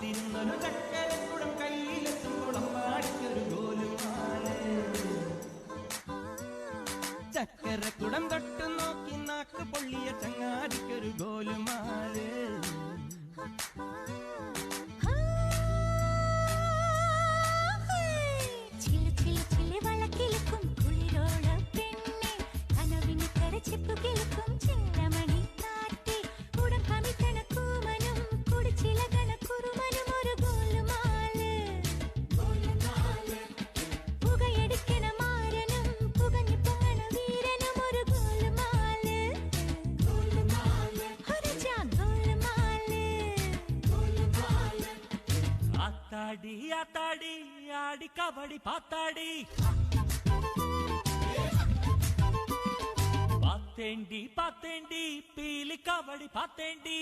കാത്തിരുന്നൊരു ചക്കരക്കുടം കയ്യിലെത്തുമ്പോൾ അമ്മാടിക്കൊരു ഗോലുമാല്. ചക്കരക്കുടം തൊട്ടു നോക്കി നാക്ക് പൊള്ളിയ ചങ്ങാതിക്കൊരു ഗോലുമാല്. ആത്താടി ആത്താടി ആടി കബഡി പാത്താടി പാത്തേണ്ടി പാത്തേണ്ടി പീലി കബഡി പാത്തേണ്ടി